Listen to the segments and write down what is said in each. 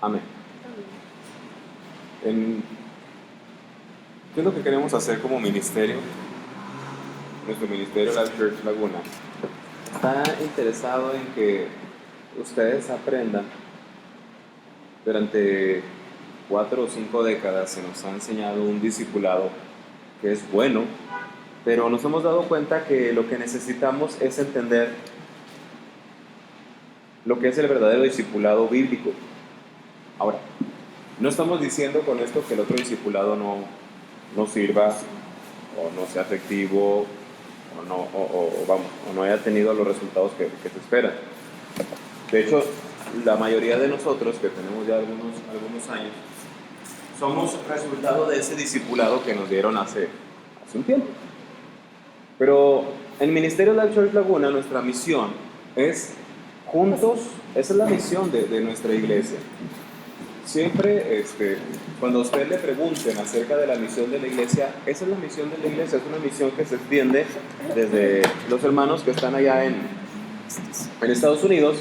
Amén. ¿Qué es lo que queremos hacer como ministerio? Nuestro ministerio, la Church Laguna, está interesado en que ustedes aprendan. Durante 4 o 5 décadas se nos ha enseñado un discipulado que es bueno, pero nos hemos dado cuenta que lo que necesitamos es entender lo que es el verdadero discipulado bíblico. Ahora, no estamos diciendo con esto que el otro discipulado no sirva o no sea efectivo o no haya tenido los resultados que se esperan. De hecho, la mayoría de nosotros que tenemos ya algunos años somos resultado de ese discipulado que nos dieron hace un tiempo. Pero en el Ministerio de la Church Laguna, nuestra misión es juntos, esa es la misión de nuestra iglesia. Siempre, cuando a usted le pregunten acerca de la misión de la iglesia, esa es la misión de la iglesia, es una misión que se extiende desde los hermanos que están allá en Estados Unidos,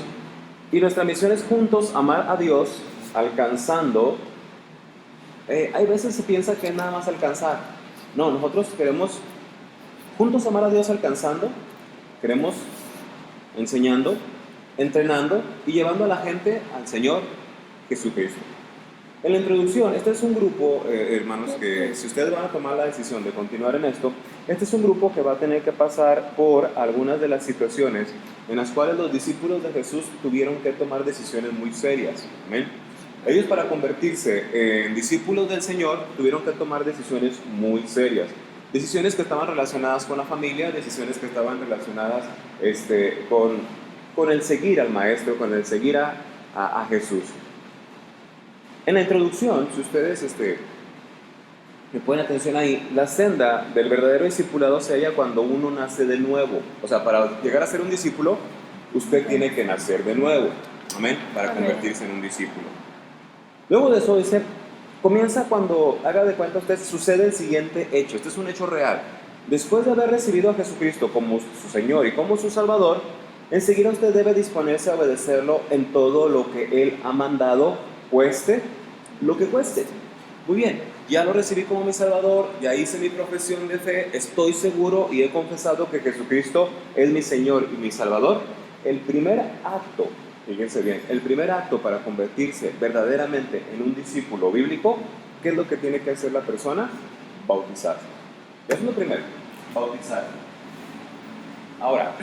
y nuestra misión es juntos amar a Dios, alcanzando. Hay veces se piensa que es nada más alcanzar. No, nosotros queremos juntos amar a Dios alcanzando, queremos enseñando, entrenando y llevando a la gente al Señor Jesucristo. En la introducción, este es un grupo, hermanos, que si ustedes van a tomar la decisión de continuar en esto, este es un grupo que va a tener que pasar por algunas de las situaciones en las cuales los discípulos de Jesús tuvieron que tomar decisiones muy serias. ¿Amén? Ellos, para convertirse en discípulos del Señor, tuvieron que tomar decisiones muy serias. Decisiones que estaban relacionadas con la familia, decisiones que estaban relacionadas con el seguir al Maestro, con el seguir a Jesús. En la introducción, si ustedes me ponen atención ahí, la senda del verdadero discipulado se halla cuando uno nace de nuevo. O sea, para llegar a ser un discípulo, usted tiene que nacer de nuevo. Amén. Para convertirse en un discípulo. Luego de eso dice, comienza cuando, haga de cuenta usted, sucede el siguiente hecho. Este es un hecho real. Después de haber recibido a Jesucristo como su Señor y como su Salvador, enseguida usted debe disponerse a obedecerlo en todo lo que Él ha mandado, cueste lo que cueste. Muy bien, ya lo recibí como mi Salvador, ya hice mi profesión de fe, estoy seguro y he confesado que Jesucristo es mi Señor y mi Salvador. El primer acto, fíjense bien, el primer acto para convertirse verdaderamente en un discípulo bíblico, ¿qué es lo que tiene que hacer la persona? Bautizarse. Eso es lo primero, bautizarse. Ahora,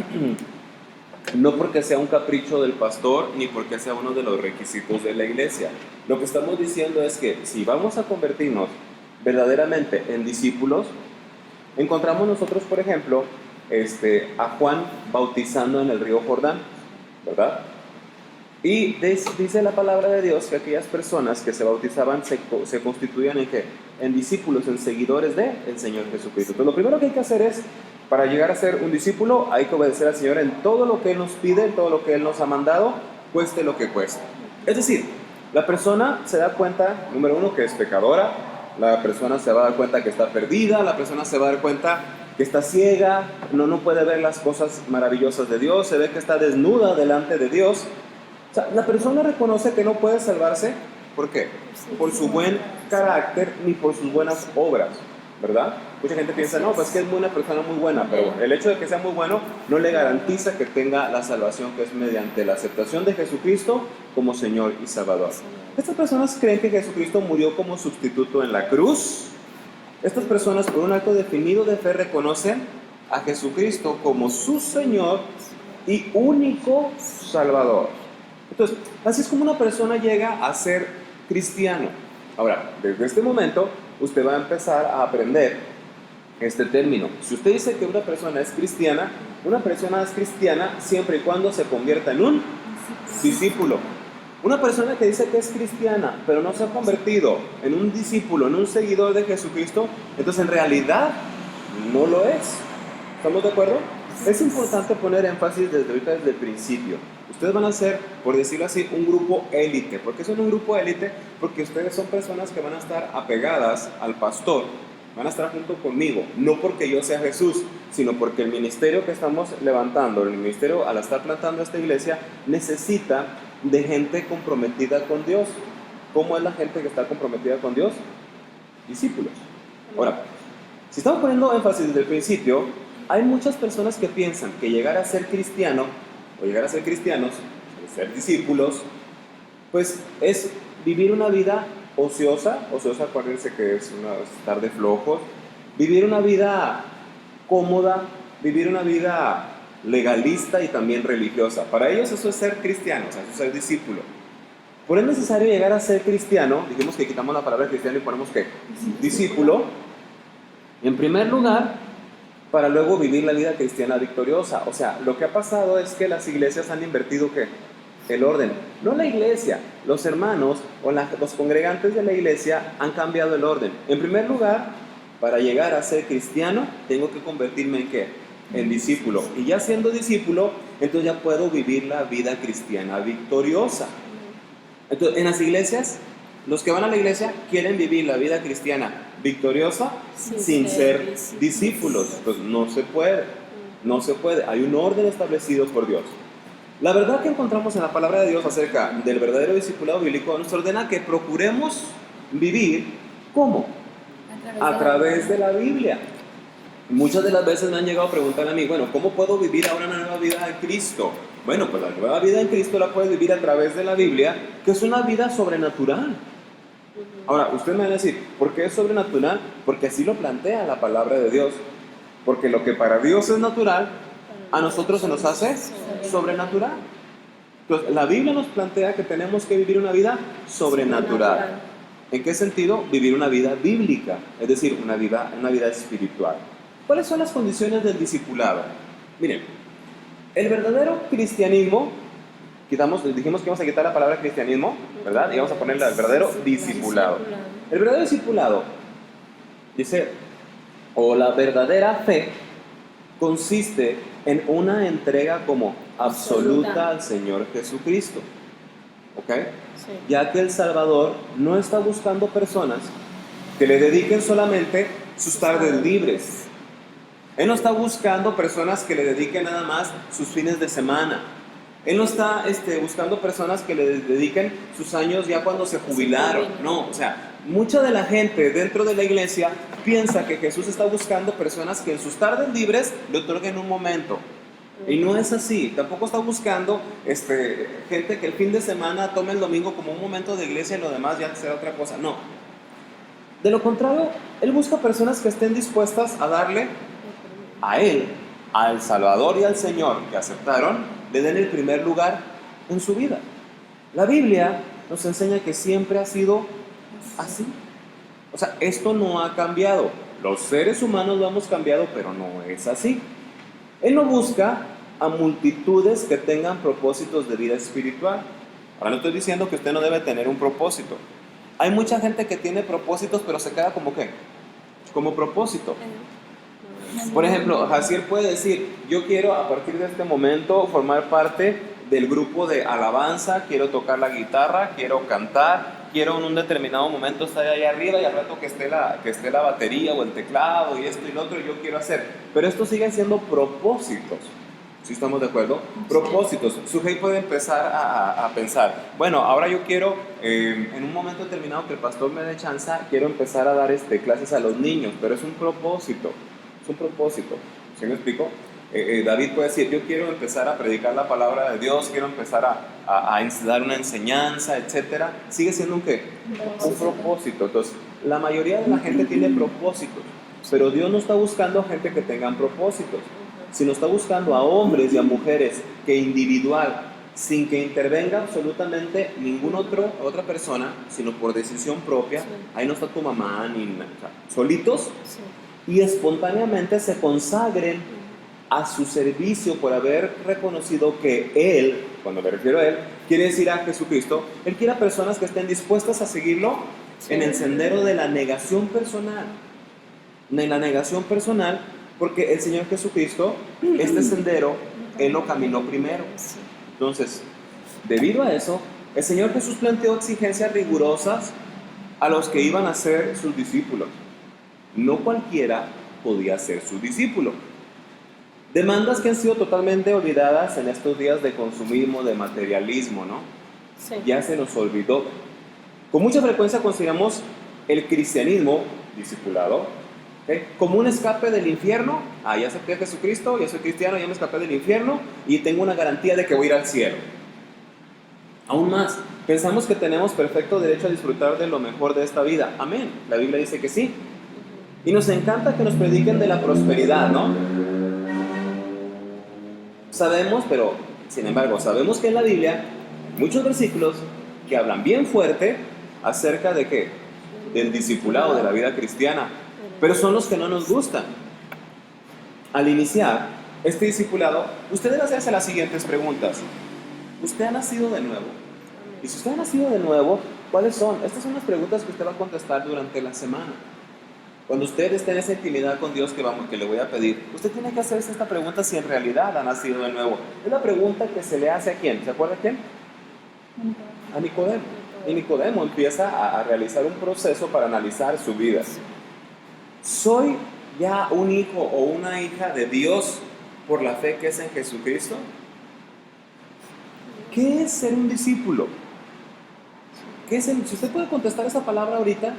no porque sea un capricho del pastor, ni porque sea uno de los requisitos de la iglesia. Lo que estamos diciendo es que si vamos a convertirnos verdaderamente en discípulos, encontramos nosotros, por ejemplo, a Juan bautizando en el río Jordán, ¿verdad? Y dice la palabra de Dios que aquellas personas que se bautizaban se constituían en ¿qué? En discípulos, en seguidores del Señor Jesucristo. Entonces, lo primero que hay que hacer es, para llegar a ser un discípulo, hay que obedecer al Señor en todo lo que Él nos pide, en todo lo que Él nos ha mandado, cueste lo que cueste. Es decir, la persona se da cuenta, número uno, que es pecadora, la persona se va a dar cuenta que está perdida, la persona se va a dar cuenta que está ciega, no puede ver las cosas maravillosas de Dios, se ve que está desnuda delante de Dios. O sea, la persona reconoce que no puede salvarse. ¿Por qué? Por su buen carácter ni por sus buenas obras, ¿verdad? Mucha gente piensa, no, pues que es una persona muy buena, pero el hecho de que sea muy bueno no le garantiza que tenga la salvación, que es mediante la aceptación de Jesucristo como Señor y Salvador. Estas personas creen que Jesucristo murió como sustituto en la cruz. Estas personas, por un acto definido de fe, reconocen a Jesucristo como su Señor y único Salvador. Entonces, así es como una persona llega a ser cristiano. Ahora, desde este momento, usted va a empezar a aprender este término. Si usted dice que una persona es cristiana siempre y cuando se convierta en un discípulo. Una persona que dice que es cristiana, pero no se ha convertido en un discípulo, en un seguidor de Jesucristo, entonces en realidad no lo es. ¿Estamos de acuerdo? Es importante poner énfasis desde el principio. Ustedes van a ser, por decirlo así, un grupo élite. ¿Por qué son un grupo élite? Porque ustedes son personas que van a estar apegadas al pastor, van a estar junto conmigo, no porque yo sea Jesús, sino porque el ministerio que estamos levantando, el ministerio al estar plantando esta iglesia, necesita de gente comprometida con Dios. ¿Cómo es la gente que está comprometida con Dios? Discípulos. Ahora, si estamos poniendo énfasis desde el principio, hay muchas personas que piensan que llegar a ser cristiano, o llegar a ser cristianos, o ser discípulos, pues es vivir una vida ociosa, acuérdense que es estar de flojos, vivir una vida cómoda, vivir una vida legalista y también religiosa. Para ellos eso es ser cristiano, o sea, eso es ser discípulo. Por es necesario llegar a ser cristiano, dijimos que quitamos la palabra cristiano y ponemos ¿qué? Discípulo. En primer lugar, para luego vivir la vida cristiana victoriosa. O sea, lo que ha pasado es que las iglesias han invertido ¿qué? El orden. No la iglesia, los hermanos o los congregantes de la iglesia han cambiado el orden. En primer lugar, para llegar a ser cristiano, tengo que convertirme en ¿qué? En discípulo. Y ya siendo discípulo, entonces ya puedo vivir la vida cristiana victoriosa. Entonces, en las iglesias, los que van a la iglesia quieren vivir la vida cristiana victoriosa sin ser discípulos. Pues no se puede, no se puede. Hay un orden establecido por Dios. La verdad que encontramos en la palabra de Dios acerca del verdadero discipulado bíblico nos ordena que procuremos vivir, ¿cómo? A través de la Biblia. Muchas de las veces me han llegado a preguntar a mí, bueno, ¿cómo puedo vivir ahora una nueva vida en Cristo? Bueno, pues la nueva vida en Cristo la puedes vivir a través de la Biblia, que es una vida sobrenatural. Ahora, usted me va a decir, ¿por qué es sobrenatural? Porque así lo plantea la palabra de Dios. Porque lo que para Dios es natural, a nosotros se nos hace sobrenatural. Entonces, la Biblia nos plantea que tenemos que vivir una vida sobrenatural. ¿En qué sentido? Vivir una vida bíblica, es decir, una vida espiritual. ¿Cuáles son las condiciones del discipulado? Miren, el verdadero cristianismo, dijimos que íbamos a quitar la palabra cristianismo, ¿verdad? Y vamos a ponerle el verdadero discipulado. El verdadero discipulado dice, o la verdadera fe consiste en una entrega como absoluta al Señor Jesucristo. ¿Ok? Sí. Ya que el Salvador no está buscando personas que le dediquen solamente sus tardes libres. Él no está buscando personas que le dediquen nada más sus fines de semana. Él no está buscando personas que le dediquen sus años ya cuando se jubilaron. No, o sea, mucha de la gente dentro de la iglesia piensa que Jesús está buscando personas que en sus tardes libres le otorguen un momento. Y no es así. Tampoco está buscando gente que el fin de semana tome el domingo como un momento de iglesia y lo demás ya será otra cosa. No. De lo contrario, Él busca personas que estén dispuestas a darle a Él, al Salvador y al Señor que aceptaron, le den el primer lugar en su vida. La Biblia nos enseña que siempre ha sido así. O sea, esto no ha cambiado. Los seres humanos lo hemos cambiado, pero no es así. Él no busca a multitudes que tengan propósitos de vida espiritual. Ahora no estoy diciendo que usted no debe tener un propósito. Hay mucha gente que tiene propósitos, pero se queda como ¿qué? Como propósito. Por ejemplo, Jaciel puede decir, yo quiero a partir de este momento formar parte del grupo de alabanza, quiero tocar la guitarra, quiero cantar, quiero en un determinado momento estar ahí arriba y al rato que esté la batería o el teclado y esto y lo otro yo quiero hacer. Pero esto sigue siendo propósitos. ¿Sí estamos de acuerdo? Propósitos. Sujei puede empezar a pensar, bueno, ahora yo quiero, en un momento determinado que el pastor me dé chance, quiero empezar a dar clases a los niños, pero es un propósito. Es un propósito. ¿Sí me explico? David puede decir, yo quiero empezar a predicar la palabra de Dios, quiero empezar a dar una enseñanza, etc. Sigue siendo un ¿qué? Un propósito. Entonces, la mayoría de la gente tiene propósitos, pero Dios no está buscando a gente que tengan propósitos, sino está buscando a hombres y a mujeres que individual, sin que intervenga absolutamente ninguna otra persona, sino por decisión propia, ahí no está tu mamá ni nada, o sea, solitos, y espontáneamente se consagren a su servicio por haber reconocido que Él, cuando me refiero a Él, quiere decir a Jesucristo, Él quiere a personas que estén dispuestas a seguirlo en el sendero de la negación personal. En la negación personal, porque el Señor Jesucristo, este sendero, Él lo caminó primero. Entonces, debido a eso, el Señor Jesús planteó exigencias rigurosas a los que iban a ser sus discípulos. No cualquiera podía ser su discípulo. Demandas que han sido totalmente olvidadas en estos días de consumismo, de materialismo, ¿no? Sí. Ya se nos olvidó. Con mucha frecuencia consideramos el cristianismo discipulado, ¿ok?, como un escape del infierno. Ya acepté a Jesucristo, ya soy cristiano, ya me escapé del infierno y tengo una garantía de que voy a ir al cielo. Aún más, pensamos que tenemos perfecto derecho a disfrutar de lo mejor de esta vida. Amén. La Biblia dice que sí. Y nos encanta que nos prediquen de la prosperidad, ¿no? Sabemos, pero sin embargo, sabemos que en la Biblia hay muchos versículos que hablan bien fuerte acerca de qué, del discipulado de la vida cristiana, pero son los que no nos gustan. Al iniciar este discipulado, usted debe hacerse las siguientes preguntas. ¿Usted ha nacido de nuevo? Y si usted ha nacido de nuevo, ¿cuáles son? Estas son las preguntas que usted va a contestar durante la semana. Cuando usted esté en esa intimidad con Dios que le voy a pedir, usted tiene que hacerse esta pregunta si en realidad ha nacido de nuevo. Es la pregunta que se le hace a ¿quién? ¿Se acuerda a quién? A Nicodemo. Y Nicodemo empieza a realizar un proceso para analizar su vida. ¿Soy ya un hijo o una hija de Dios por la fe que es en Jesucristo? ¿Qué es ser un discípulo? Si usted puede contestar esa palabra ahorita,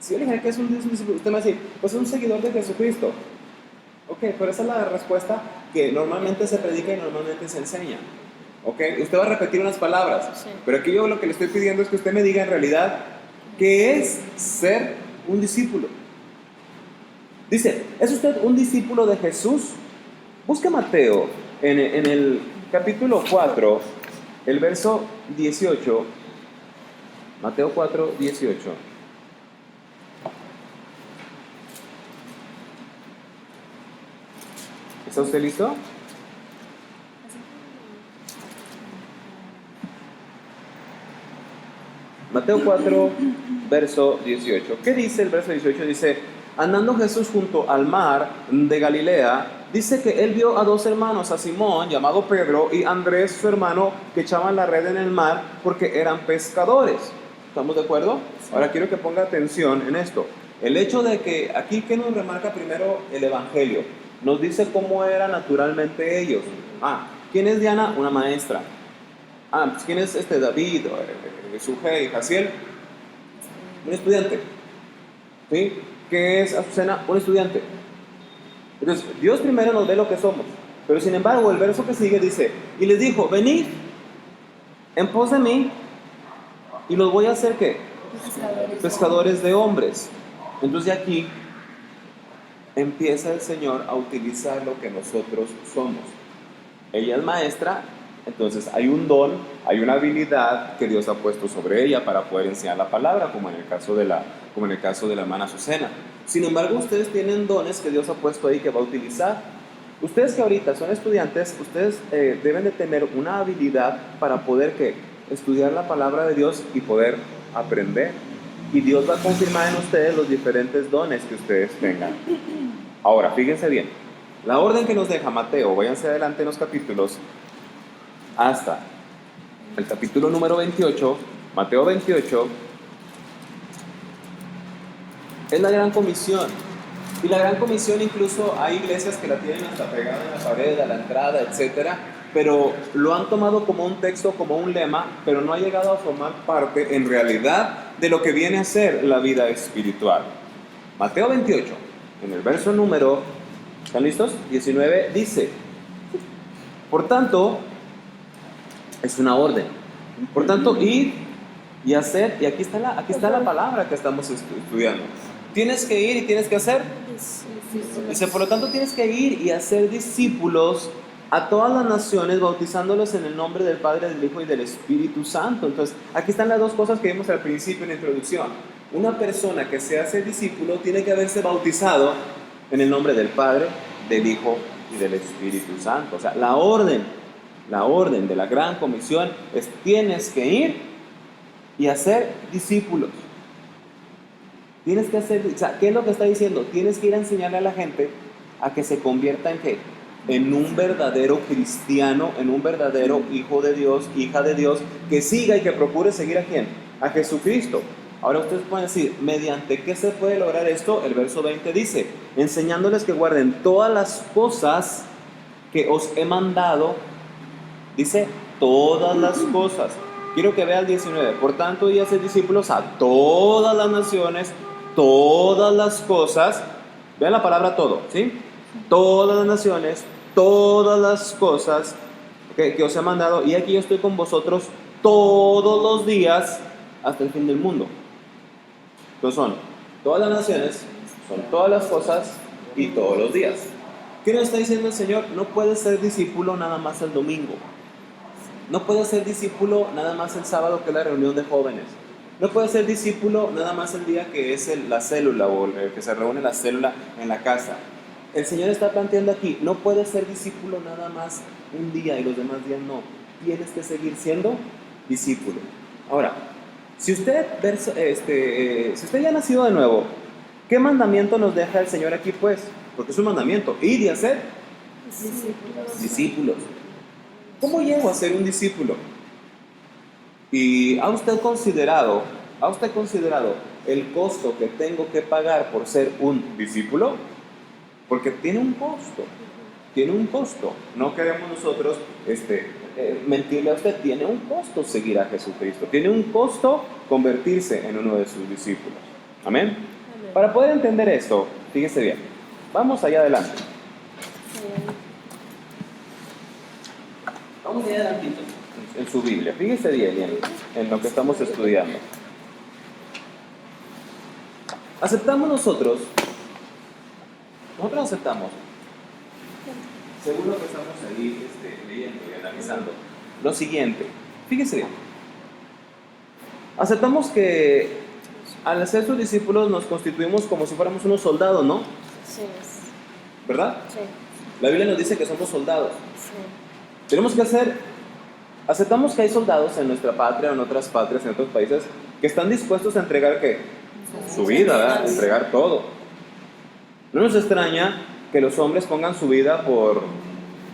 si yo le dijera que es un discípulo, usted me va a decir, pues es un seguidor de Jesucristo. Ok, pero esa es la respuesta que normalmente se predica y normalmente se enseña. Ok, usted va a repetir unas palabras, sí, pero aquí yo lo que le estoy pidiendo es que usted me diga en realidad qué es ser un discípulo. Dice, ¿es usted un discípulo de Jesús? Busca Mateo en el capítulo 4, el verso 18. Mateo 4, 18. ¿Está usted listo? Mateo 4, verso 18. ¿Qué dice el verso 18? Dice, andando Jesús junto al mar de Galilea, dice que él vio a dos hermanos, a Simón, llamado Pedro, y Andrés, su hermano, que echaban la red en el mar porque eran pescadores. ¿Estamos de acuerdo? Ahora quiero que ponga atención en esto. El hecho de que aquí, ¿qué nos remarca primero el Evangelio? Nos dice cómo eran naturalmente ellos. ¿Quién es Diana? Una maestra. Pues ¿quién es David, Sujei, Jaciel? Un estudiante. ¿Sí? ¿Qué es Azucena? Un estudiante. Entonces, Dios primero nos ve lo que somos. Pero sin embargo, el verso que sigue dice, y les dijo, venid en pos de mí, y los voy a hacer ¿qué? Pescadores de hombres. Entonces de aquí empieza el Señor a utilizar lo que nosotros somos. Ella es maestra, entonces hay un don, hay una habilidad que Dios ha puesto sobre ella para poder enseñar la palabra, como en el caso de la hermana Azucena. Sin embargo, ustedes tienen dones que Dios ha puesto ahí que va a utilizar. Ustedes que ahorita son estudiantes, ustedes deben de tener una habilidad para poder estudiar la palabra de Dios y poder aprender. Y Dios va a confirmar en ustedes los diferentes dones que ustedes tengan. Ahora, fíjense bien. La orden que nos deja Mateo, váyanse adelante en los capítulos, hasta el capítulo número 28, Mateo 28, es la gran comisión. Y la gran comisión incluso hay iglesias que la tienen hasta pegada en la pared, a la entrada, etcétera, pero lo han tomado como un texto, como un lema, pero no ha llegado a formar parte en realidad de lo que viene a ser la vida espiritual. Mateo 28, en el verso número, ¿están listos? 19, dice, por tanto, es una orden. Por tanto, ir y hacer, y aquí está la palabra que estamos estudiando. Tienes que ir y tienes que hacer. Dice, por lo tanto, tienes que ir y hacer discípulos a todas las naciones, bautizándolos en el nombre del Padre, del Hijo y del Espíritu Santo. Entonces, aquí están las dos cosas que vimos al principio en la introducción. Una persona que se hace discípulo tiene que haberse bautizado en el nombre del Padre, del Hijo y del Espíritu Santo. O sea, la orden de la gran comisión es: tienes que ir y hacer discípulos. Tienes que hacer, o sea, ¿qué es lo que está diciendo? Tienes que ir a enseñarle a la gente a que se convierta en ¿qué? En un verdadero cristiano, en un verdadero hijo de Dios, hija de Dios, que siga y que procure seguir ¿a quién? A Jesucristo. Ahora ustedes pueden decir, ¿mediante qué se puede lograr esto? El verso 20 dice, enseñándoles que guarden todas las cosas que os he mandado. Dice, todas las cosas. Quiero que vea el 19. Por tanto, y hacer discípulos a todas las naciones, todas las cosas. Vean la palabra todo, ¿sí? Todas las naciones, todas las cosas que os he mandado. Y aquí yo estoy con vosotros todos los días hasta el fin del mundo. Entonces son todas las naciones, son todas las cosas y todos los días. ¿Qué nos está diciendo el Señor? No puedes ser discípulo nada más el domingo. No puedes ser discípulo nada más el sábado, que es la reunión de jóvenes. No puedes ser discípulo nada más el día que es la célula o el que se reúne la célula en la casa. El Señor está planteando aquí, no puedes ser discípulo nada más un día y los demás días no. Tienes que seguir siendo discípulo. Ahora, si usted ya ha nacido de nuevo, ¿qué mandamiento nos deja el Señor aquí pues? Porque es un mandamiento, ir y hacer discípulos. ¿Cómo llego a ser un discípulo? ¿Y ha usted considerado el costo que tengo que pagar por ser un discípulo? Porque tiene un costo. No queremos nosotros mentirle a usted, tiene un costo seguir a Jesucristo, tiene un costo convertirse en uno de sus discípulos. Amén. Amén. Para poder entender esto, fíjese bien, vamos allá adelante. Vamos allá adelante en su Biblia, fíjese bien en lo que estamos estudiando. Nosotros aceptamos, según lo que estamos ahí leyendo y analizando, lo siguiente, fíjese bien, aceptamos que al ser sus discípulos nos constituimos como si fuéramos unos soldados, ¿no? Sí. ¿Verdad? Sí. La Biblia nos dice que somos soldados. Sí. Tenemos que aceptamos que hay soldados en nuestra patria, en otras patrias, en otros países, que están dispuestos a entregar ¿qué? Su vida, ¿verdad? Entregar todo. No nos extraña que los hombres pongan su vida por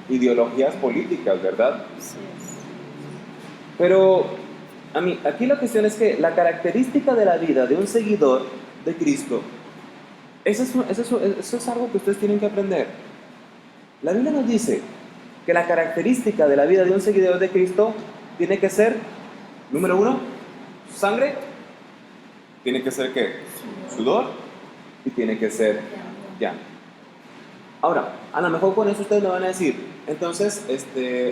ideologías políticas, ¿verdad? Sí. Pero aquí la cuestión es que la característica de la vida de un seguidor de Cristo, eso es algo que ustedes tienen que aprender. La Biblia nos dice que la característica de la vida de un seguidor de Cristo tiene que ser, número 1, sangre, tiene que ser ¿qué? Sudor, y tiene que ser llanto. Ahora, a lo mejor con eso ustedes me van a decir, entonces,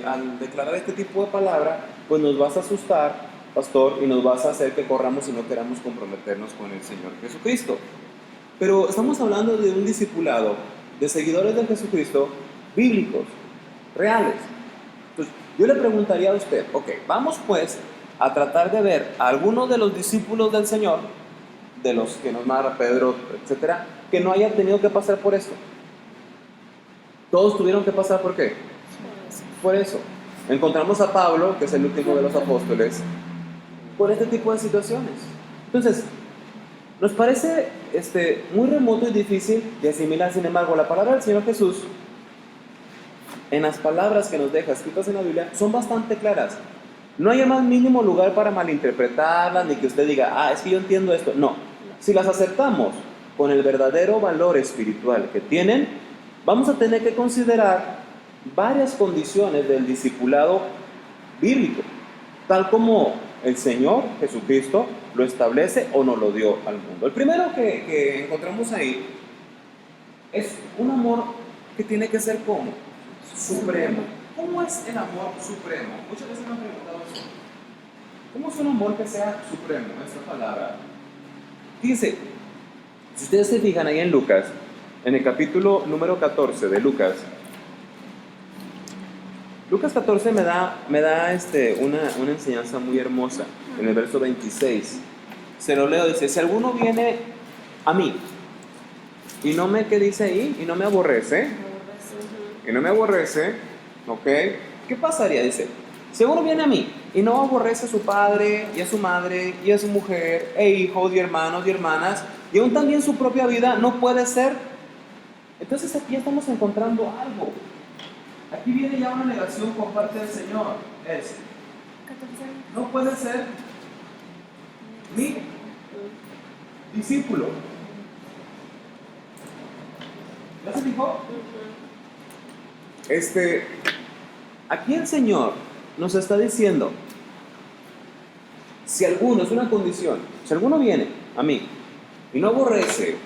al declarar este tipo de palabra, pues nos vas a asustar, pastor, y nos vas a hacer que corramos y no queramos comprometernos con el Señor Jesucristo. Pero estamos hablando de un discipulado, de seguidores de Jesucristo, bíblicos, reales. Entonces, yo le preguntaría a usted, ok, vamos pues a tratar de ver a algunos de los discípulos del Señor, de los que nos narra Pedro, etcétera, que no hayan tenido que pasar por esto. Todos tuvieron que pasar ¿por qué? Por eso. Encontramos a Pablo, que es el último de los apóstoles, por este tipo de situaciones. Entonces, nos parece muy remoto y difícil de asimilar. Sin embargo, la palabra del Señor Jesús, en las palabras que nos deja escritas en la Biblia, son bastante claras. No hay el más mínimo lugar para malinterpretarlas, ni que usted diga, es que yo entiendo esto. No, si las aceptamos con el verdadero valor espiritual que tienen, vamos a tener que considerar varias condiciones del discipulado bíblico, tal como el Señor Jesucristo lo establece o nos lo dio al mundo. El primero que encontramos ahí es un amor que tiene que ser como supremo. ¿Cómo es el amor supremo? Muchas veces me han preguntado eso. ¿Cómo es un amor que sea supremo? Esta palabra. Fíjense, si ustedes se fijan ahí en Lucas, en el capítulo número 14 de Lucas 14 me da una enseñanza muy hermosa. En el verso 26 se lo leo, dice, si alguno viene a mí y no me, ¿qué dice ahí? Y no me aborrece, ¿ok? ¿Qué pasaría? Dice, si alguno viene a mí y no aborrece a su padre y a su madre y a su mujer e hijos y hermanos y hermanas y aún también su propia vida, no puede ser. Entonces aquí estamos encontrando algo. Aquí viene ya una negación por parte del Señor. No puede ser mi discípulo. ¿Ya se fijó? Aquí el Señor nos está diciendo Si alguno, es una condición, si alguno viene a mí y no aborrece,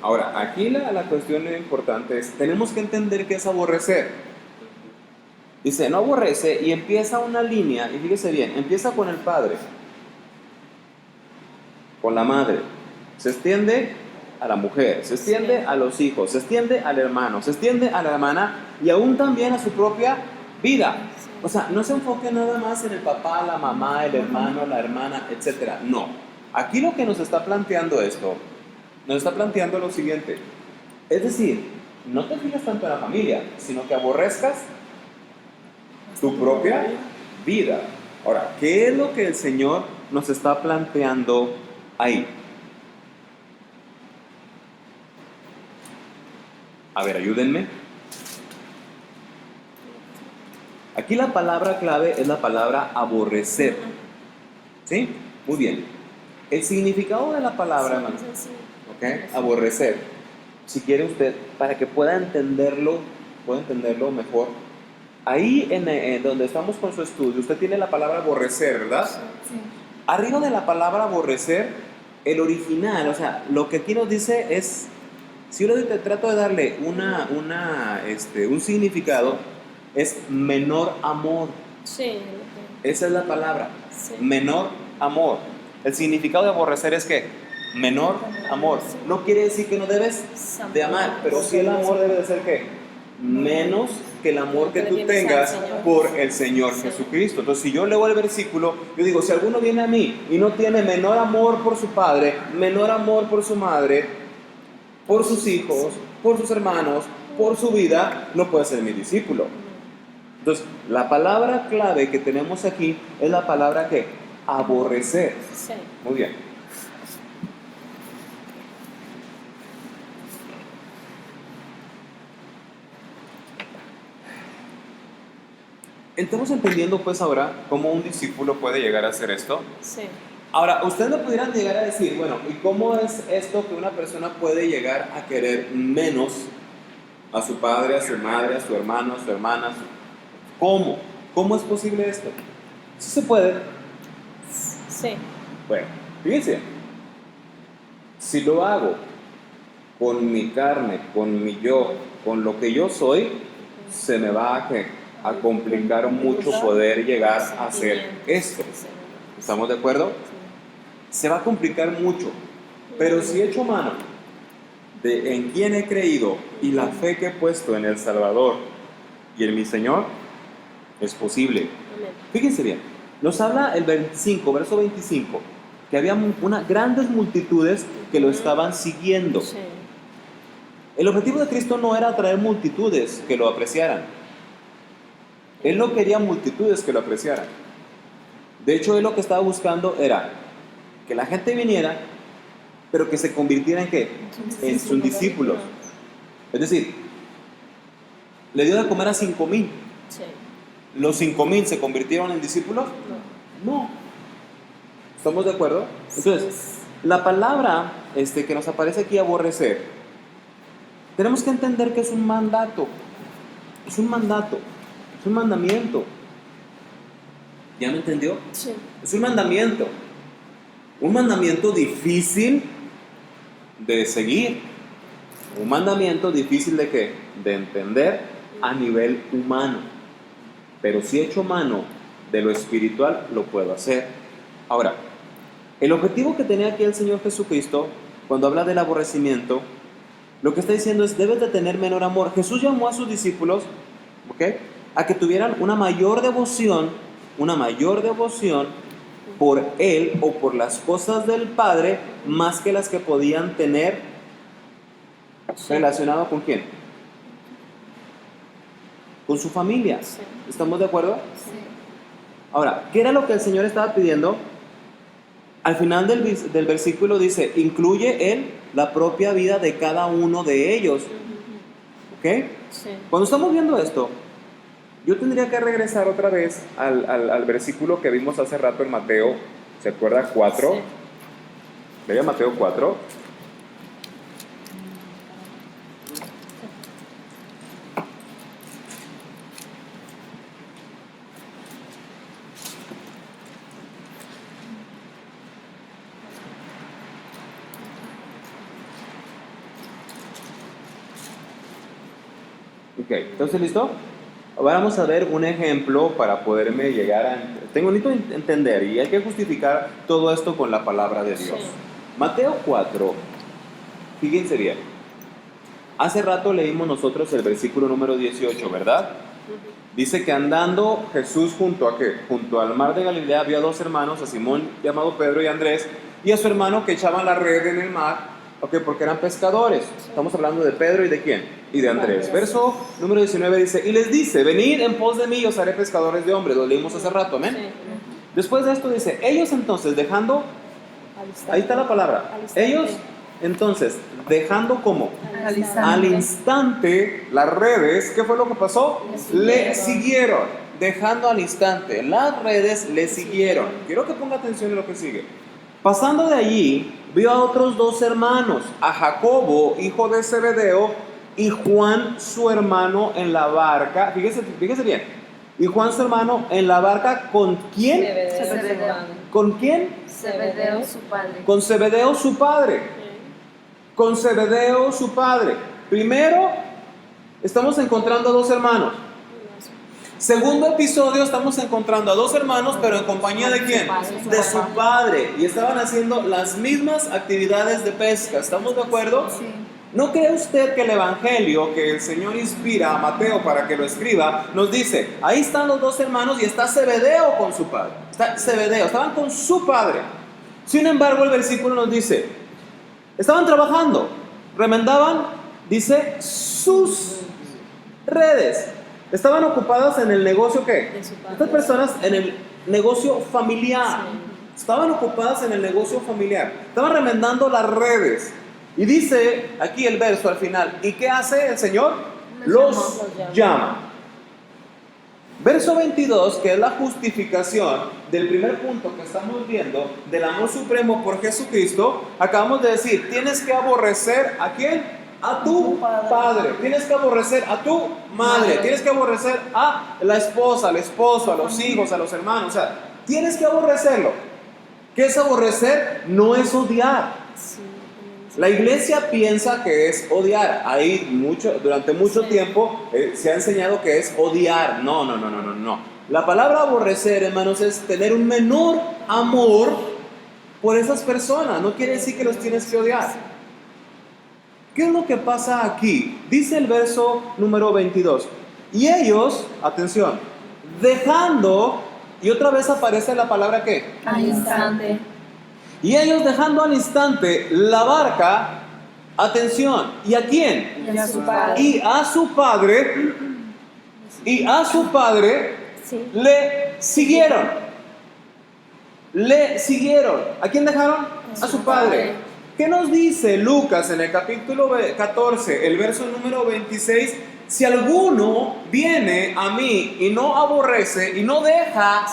ahora, aquí la cuestión importante es, tenemos que entender qué es aborrecer. Dice, no aborrece y empieza una línea, y fíjese bien, empieza con el padre, con la madre, se extiende a la mujer, se extiende a los hijos, se extiende al hermano, se extiende a la hermana y aún también a su propia vida. O sea, no se enfoque nada más en el papá, la mamá, el hermano, la hermana, etc. No. Aquí lo que nos está planteando esto, nos está planteando lo siguiente. Es decir, no te fijas tanto en la familia, sino que aborrezcas tu propia vida. Ahora, ¿qué es lo que el Señor nos está planteando ahí? A ver, ayúdenme. Aquí la palabra clave es la palabra aborrecer. ¿Sí? Muy bien. El significado de la palabra, hermano, ¿ok? Aborrecer. Si quiere usted, para que pueda entenderlo mejor. Ahí en donde estamos con su estudio, usted tiene la palabra aborrecer, ¿verdad? Sí. Arriba de la palabra aborrecer, el original, o sea, lo que aquí nos dice es, si yo trato de darle un significado, es menor amor. Sí. Esa es la palabra, sí. Menor amor. El significado de aborrecer es que menor amor. No quiere decir que no debes de amar, pero sí el amor debe de ser ¿qué? Menos que el amor que tú tengas por el Señor Jesucristo. Entonces, si yo leo el versículo, yo digo, si alguno viene a mí y no tiene menor amor por su padre, menor amor por su madre, por sus hijos, por sus hermanos, por su vida, no puede ser mi discípulo. Entonces, la palabra clave que tenemos aquí es la palabra que aborrecer. Muy bien. Estamos entendiendo pues ahora cómo un discípulo puede llegar a hacer esto. Sí. Ahora, ustedes me pudieran llegar a decir, bueno, ¿y cómo es esto que una persona puede llegar a querer menos a su padre, a su madre, a su hermano, a su hermana? ¿Cómo? ¿Cómo es posible esto? ¿Sí se puede? Sí. Bueno, fíjense, si lo hago con mi carne, con mi yo, con lo que yo soy, se me va a complicar mucho poder llegar a hacer esto. ¿Estamos de acuerdo? Se va a complicar mucho. Pero si echo mano de en quién he creído y la fe que he puesto en el Salvador y en mi Señor, es posible. Fíjense bien, nos habla el verso 25, que había grandes multitudes que lo estaban siguiendo. El objetivo de Cristo no era atraer multitudes que lo apreciaran. Él no quería multitudes que lo apreciaran. De hecho, él lo que estaba buscando era que la gente viniera, pero que se convirtiera en ¿qué? En sus discípulos. Es decir, le dio de comer a 5,000. Sí. ¿Los 5,000 se convirtieron en discípulos? No. ¿Estamos de acuerdo? Entonces, la palabra que nos aparece aquí, aborrecer, tenemos que entender que es un mandato. Es un mandato. Es un mandamiento. ¿Ya me entendió? Sí. Es un mandamiento. Un mandamiento difícil de seguir. Un mandamiento difícil de ¿qué? De entender a nivel humano. Pero si echo mano de lo espiritual, lo puedo hacer. Ahora, el objetivo que tenía aquí el Señor Jesucristo, cuando habla del aborrecimiento, lo que está diciendo es, debes de tener menor amor. Jesús llamó a sus discípulos, ¿ok?, a que tuvieran una mayor devoción por Él o por las cosas del Padre, más que las que podían tener relacionado con ¿quién? Con su familia. Sí. ¿Estamos de acuerdo? Sí. Ahora, ¿qué era lo que el Señor estaba pidiendo? Al final del versículo dice, incluye Él la propia vida de cada uno de ellos. ¿Ok? Sí. Cuando estamos viendo esto, yo tendría que regresar otra vez al versículo que vimos hace rato en Mateo, ¿se acuerda? 4. Sí. Vea Mateo 4. Ok, entonces, ¿listo? Ahora vamos a ver un ejemplo para poderme llegar a... Necesito entender y hay que justificar todo esto con la palabra de Dios. Sí. Mateo 4, fíjense bien. Hace rato leímos nosotros el versículo número 18, ¿verdad? Dice que andando Jesús junto a ¿qué? Junto al mar de Galilea había dos hermanos, a Simón llamado Pedro y Andrés, y a su hermano que echaban la red en el mar, porque eran pescadores. Estamos hablando de Pedro y de ¿quién? Y de Andrés. Verso número 19 dice, y les dice, venid en pos de mí y os haré pescadores de hombres. Lo leímos hace rato, amén. Sí. Después de esto dice, ellos entonces dejando, ahí está la palabra, ellos entonces dejando como al instante las redes, ¿qué fue lo que pasó? Le siguieron, dejando al instante las redes le siguieron. Quiero que ponga atención en lo que sigue. Pasando de allí, vio a otros dos hermanos, a Jacobo, hijo de Zebedeo, y Juan, su hermano, en la barca. Fíjese bien. Y Juan, su hermano, en la barca, ¿con quién? Zebedeo. ¿Con quién? Zebedeo, su padre. Con Zebedeo, su padre. Con Zebedeo, su padre. Primero, estamos encontrando a dos hermanos. Segundo episodio, estamos encontrando a dos hermanos, pero en compañía de ¿quién? De su padre. Y estaban haciendo las mismas actividades de pesca. ¿Estamos de acuerdo? Sí. ¿No cree usted que el evangelio que el Señor inspira a Mateo para que lo escriba, nos dice, ahí están los dos hermanos y está Zebedeo con su padre? Está Zebedeo, estaban con su padre. Sin embargo, el versículo nos dice, estaban trabajando, remendaban, dice, sus redes. Estaban ocupadas en el negocio, ¿qué? De su padre. Estas personas en el negocio familiar. Sí. Estaban ocupadas en el negocio familiar. Estaban remendando las redes. Y dice aquí el verso al final, ¿y qué hace el Señor? Los llama. Verso 22, que es la justificación del primer punto que estamos viendo, del amor supremo por Jesucristo. Acabamos de decir, tienes que aborrecer ¿a quién? A tu padre. Tienes que aborrecer a tu madre. Tienes que aborrecer a la esposa, al esposo, a los hijos, a los hermanos. O sea, tienes que aborrecerlo. ¿Qué es aborrecer? No es odiar. La iglesia piensa que es odiar. Ahí durante mucho tiempo se ha enseñado que es odiar. No. La palabra aborrecer, hermanos, es tener un menor amor por esas personas. No quiere decir que los tienes que odiar. ¿Qué es lo que pasa aquí? Dice el verso número 22. Y ellos, atención, dejando, y otra vez aparece la palabra ¿qué? Al instante. Y ellos dejando al instante la barca, atención, ¿y a quién? Y a su padre. Y a su padre Sí. le siguieron. Le siguieron. ¿A quién dejaron? A su padre. ¿Qué nos dice Lucas en el capítulo 14, el verso número 26? Si alguno viene a mí y no aborrece y no deja,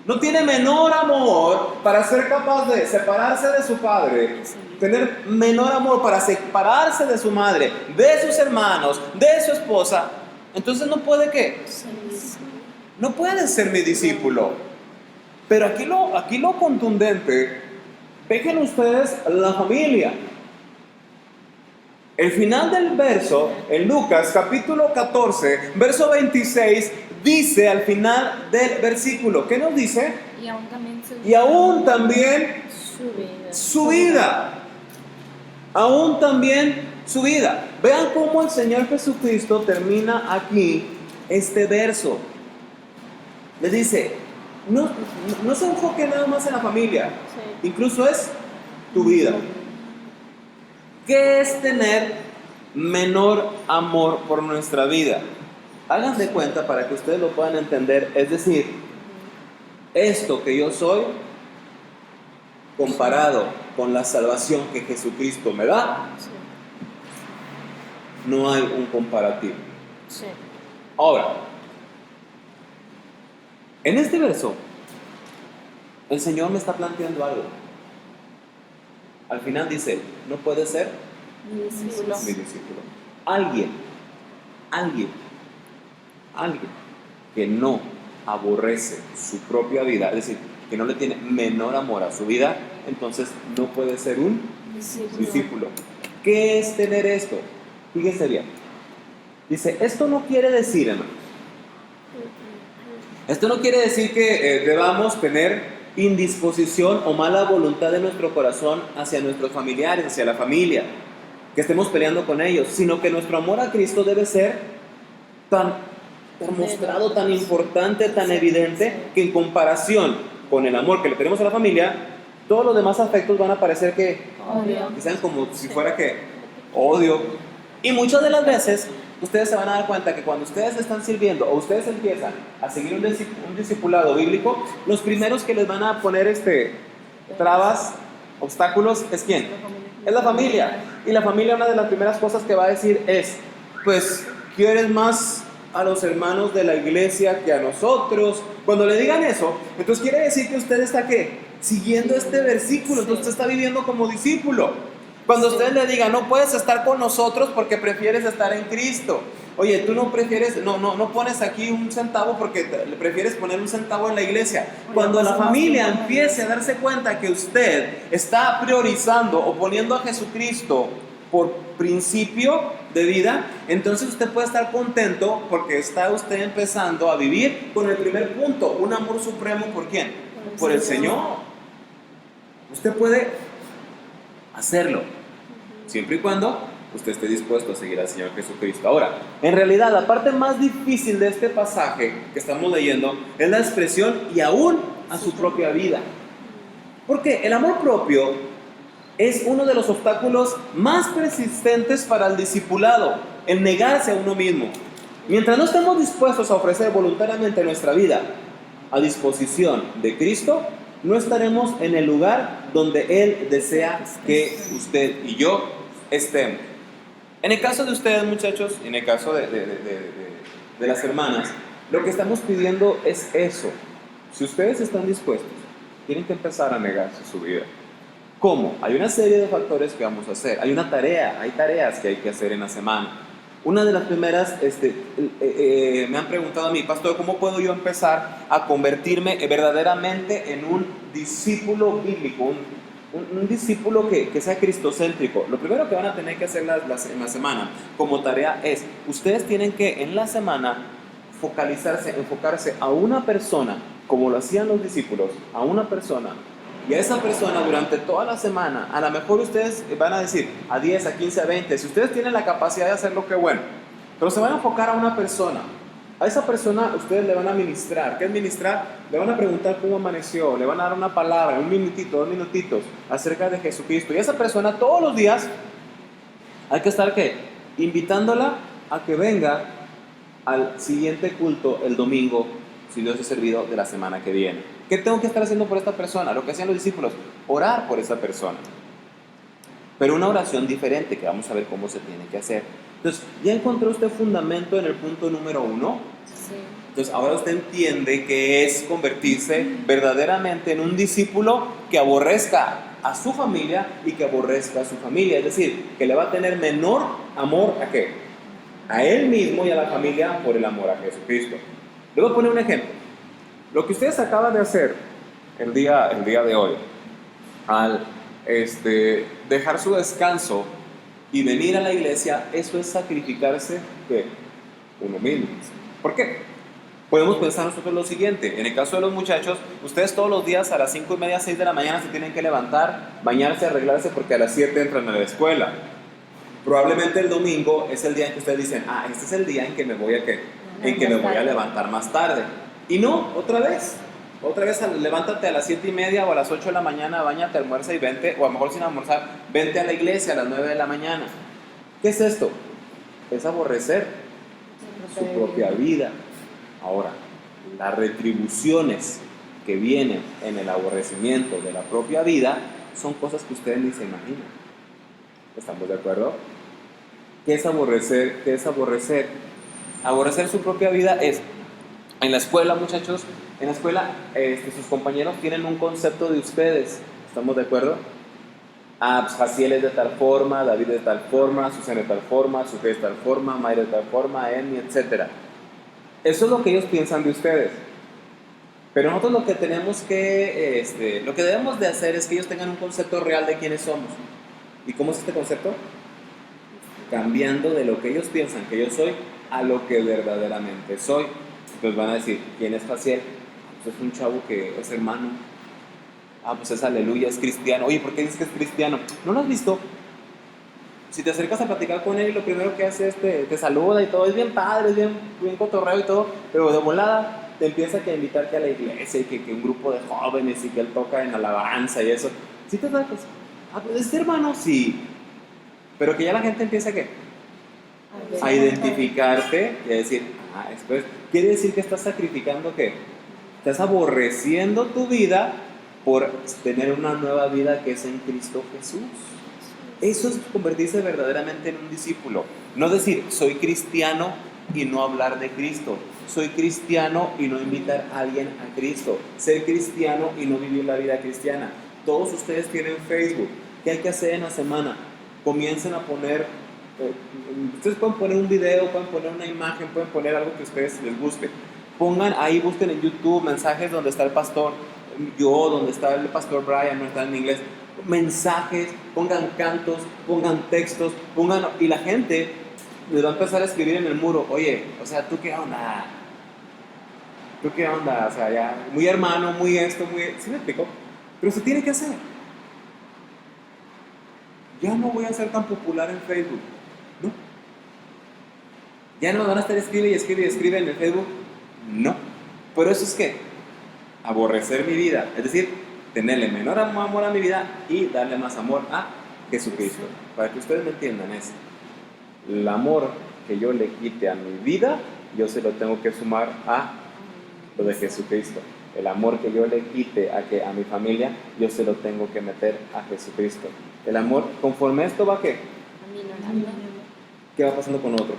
no tiene menor amor para ser capaz de separarse de su padre, tener menor amor para separarse de su madre, de sus hermanos, de su esposa, entonces no puede ¿qué? No puede ser mi discípulo. Pero aquí lo contundente, vean ustedes la familia. El final del verso, en Lucas capítulo 14, verso 26, dice al final del versículo, ¿qué nos dice? Y aún también su vida. Aún también su vida. Vean cómo el Señor Jesucristo termina aquí este verso. Les dice, no se enfoque nada más en la familia, incluso es tu vida. ¿Qué es tener menor amor por nuestra vida? Hagan de cuenta para que ustedes lo puedan entender. Es decir, esto que yo soy, comparado con la salvación que Jesucristo me da, no hay un comparativo. Ahora, en este verso, el Señor me está planteando algo. Al final dice, no puede ser Mi discípulo. mi discípulo. Alguien que no aborrece su propia vida, es decir, que no le tiene menor amor a su vida, entonces no puede ser un discípulo. ¿Qué es tener esto? Fíjense bien. Dice, esto no quiere decir, hermanos, esto no quiere decir que debamos tener indisposición o mala voluntad de nuestro corazón hacia nuestros familiares, hacia la familia, que estemos peleando con ellos, sino que nuestro amor a Cristo debe ser tan mostrado, tan importante, tan evidente, que en comparación con el amor que le tenemos a la familia, todos los demás afectos van a parecer que sean como si fuera que odio. Y muchas de las veces ustedes se van a dar cuenta que cuando ustedes están sirviendo o ustedes empiezan a seguir un discipulado bíblico, los primeros que les van a poner trabas, obstáculos, ¿es quién? Es la familia. Y la familia, una de las primeras cosas que va a decir es, pues, ¿quieres más a los hermanos de la iglesia que a nosotros? Cuando le digan eso, entonces quiere decir que usted está, ¿qué? Siguiendo este versículo, entonces usted está viviendo como discípulo. Cuando usted le diga, no puedes estar con nosotros porque prefieres estar en Cristo. Oye, tú no prefieres, no pones aquí un centavo porque le prefieres poner un centavo en la iglesia. Cuando la familia empiece a darse cuenta que usted está priorizando o poniendo a Jesucristo por principio de vida, entonces usted puede estar contento porque está usted empezando a vivir con el primer punto, un amor supremo. ¿Por quién? Por el Señor. Usted puede hacerlo, siempre y cuando usted esté dispuesto a seguir al Señor Jesucristo. Ahora, en realidad, la parte más difícil de este pasaje que estamos leyendo es la expresión y aún a su propia vida. Porque el amor propio es uno de los obstáculos más persistentes para el discipulado, el negarse a uno mismo. Mientras no estemos dispuestos a ofrecer voluntariamente nuestra vida a disposición de Cristo, no estaremos en el lugar donde Él desea que usted y yo estemos. En el caso de ustedes, muchachos, en el caso de las hermanas, lo que estamos pidiendo es eso. Si ustedes están dispuestos, tienen que empezar a negarse su vida. ¿Cómo? Hay una serie de factores que vamos a hacer. Hay tareas que hay que hacer en la semana. Una de las primeras, me han preguntado a mí, pastor, ¿cómo puedo yo empezar a convertirme verdaderamente en un discípulo bíblico, un discípulo que sea cristocéntrico? Lo primero que van a tener que hacer en la semana como tarea es, ustedes tienen que en la semana enfocarse a una persona, como lo hacían los discípulos, a una persona. Y a esa persona durante toda la semana, a lo mejor ustedes van a decir a 10, a 15, a 20, si ustedes tienen la capacidad de hacerlo, qué bueno. Pero se van a enfocar a una persona. A esa persona ustedes le van a ministrar. ¿Qué es ministrar? Le van a preguntar cómo amaneció, le van a dar una palabra, un minutito, 2 minutitos acerca de Jesucristo. Y a esa persona todos los días hay que estar, ¿qué? Invitándola a que venga al siguiente culto el domingo, si Dios es servido, de la semana que viene. ¿Qué tengo que estar haciendo por esta persona? Lo que hacían los discípulos, orar por esa persona. Pero una oración diferente, que vamos a ver cómo se tiene que hacer. Entonces, ¿ya encontró usted fundamento en el punto número 1? Sí. Entonces, ahora usted entiende que es convertirse verdaderamente en un discípulo que aborrezca a su familia y que aborrezca a su familia. Es decir, que le va a tener menor amor ¿a qué? A él mismo y a la familia por el amor a Jesucristo. Le voy a poner un ejemplo. Lo que ustedes acaban de hacer el día de hoy, al dejar su descanso y venir a la iglesia, eso es sacrificarse de uno mismo. ¿Por qué? Podemos pensar nosotros lo siguiente. En el caso de los muchachos, ustedes todos los días a las 5:30, 6 de la mañana se tienen que levantar, bañarse, arreglarse, porque a las 7 entran a la escuela. Probablemente el domingo es el día en que ustedes dicen, este es el día en que me voy a levantar más tarde. Y no, otra vez, levántate a las 7:30 o a las 8 de la mañana, báñate, almuerza y vente, o a lo mejor sin almorzar, vente a la iglesia a las 9 de la mañana. ¿Qué es esto? Es aborrecer su propia vida. Ahora, las retribuciones que vienen en el aborrecimiento de la propia vida son cosas que ustedes ni se imaginan. ¿Estamos de acuerdo? ¿Qué es aborrecer? ¿Qué es aborrecer? Aborrecer su propia vida es, en la escuela, muchachos, en la escuela sus compañeros tienen un concepto de ustedes. ¿Estamos de acuerdo? Pues Jaciel es de tal forma, David de tal forma, Susana de tal forma, Sujé de tal forma, Mayra de tal forma, Emi, etc. Eso es lo que ellos piensan de ustedes. Pero nosotros lo que tenemos que, lo que debemos de hacer es que ellos tengan un concepto real de quiénes somos. ¿Y cómo es este concepto? Cambiando de lo que ellos piensan que yo soy a lo que verdaderamente soy. Entonces van a decir, ¿quién es Jaciel? Pues es un chavo que es hermano. Ah, pues es aleluya, es cristiano. Oye, ¿por qué dices que es cristiano? ¿No lo has visto? Si te acercas a platicar con él y lo primero que hace es te saluda y todo, es bien padre, es bien cotorreo y todo, pero de volada te empieza a invitarte a la iglesia y que un grupo de jóvenes y que él toca en alabanza y eso. ¿Sí te das? Ah, pues este hermano sí, pero que ya la gente empieza a identificarte y a decir, ah, esto es, quiere decir que estás sacrificando ¿qué? Estás aborreciendo tu vida por tener una nueva vida que es en Cristo Jesús. Eso es convertirse verdaderamente en un discípulo. No decir, soy cristiano y no hablar de Cristo. Soy cristiano y no invitar a alguien a Cristo. Ser cristiano y no vivir la vida cristiana. Todos ustedes tienen Facebook. ¿Qué hay que hacer en la semana? Comiencen a poner, ustedes pueden poner un video, pueden poner una imagen, pueden poner algo que a ustedes les guste. Pongan ahí, busquen en YouTube mensajes donde está el pastor, yo, donde está el pastor Brian, no está en inglés. Mensajes, pongan cantos, pongan textos, y la gente les va a empezar a escribir en el muro, oye, o sea, ¿tú qué onda? ¿Tú qué onda? O sea, ya, muy hermano, muy esto, muy... ¿Sí me explico? Pero se tiene que hacer. Ya no voy a ser tan popular en Facebook, ¿no? Ya no me van a estar escribe en el Facebook, no. Pero eso es ¿qué? Aborrecer mi vida, es decir, tenerle menor amor a mi vida y darle más amor a Jesucristo. Para que ustedes me entiendan, es el amor que yo le quite a mi vida, yo se lo tengo que sumar a lo de Jesucristo. El amor que yo le quite a mi familia, yo se lo tengo que meter a Jesucristo. El amor, conforme esto va, ¿qué? ¿Qué va pasando con otro?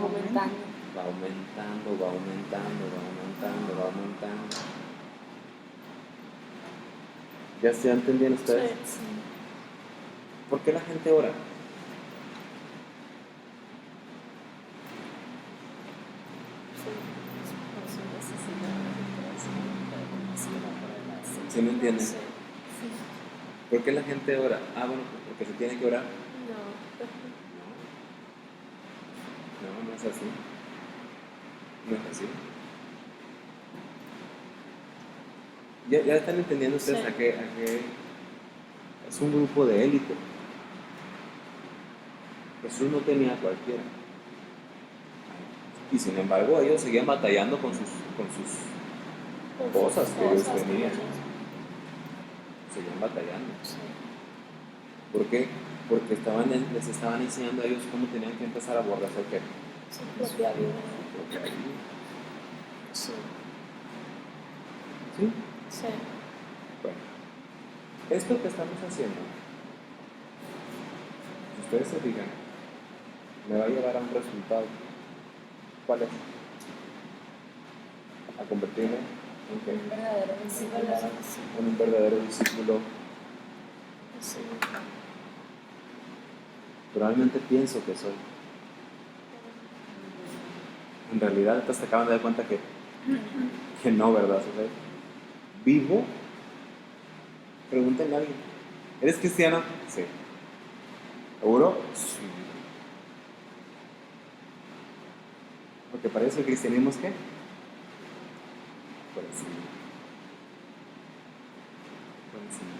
Aumentando. Va aumentando, va aumentando, va aumentando, va aumentando. ¿Ya se entendían ustedes? Sí. ¿Por qué la gente ora? ¿Sí me entienden? ¿Por qué la gente ora? Ah, bueno, porque se tiene que orar. No, no es así. No es así. ¿Ya están entendiendo ustedes a qué es un grupo de élite? Jesús no tenía a cualquiera. Y sin embargo, ellos seguían batallando con sus cosas que ellos tenían. Seguían batallando. ¿Por qué? Porque les estaban enseñando a ellos cómo tenían que empezar a aborrecer ¿qué? Su propia vida. Su propia vida. Sí. ¿Sí? Sí. Bueno, esto que estamos haciendo, si ustedes se fijan, me va a llevar a un resultado. ¿Cuál es? A convertirme en qué? Un verdadero discípulo. En un verdadero discípulo. Sí. Probablemente pienso que soy. En realidad te acaban de dar cuenta que no, ¿verdad? O sea, vivo. Pregúntenle a alguien. ¿Eres cristiano? Sí. ¿Seguro? Sí. Porque para eso el cristianismo es ¿qué? Por encima. Por encima.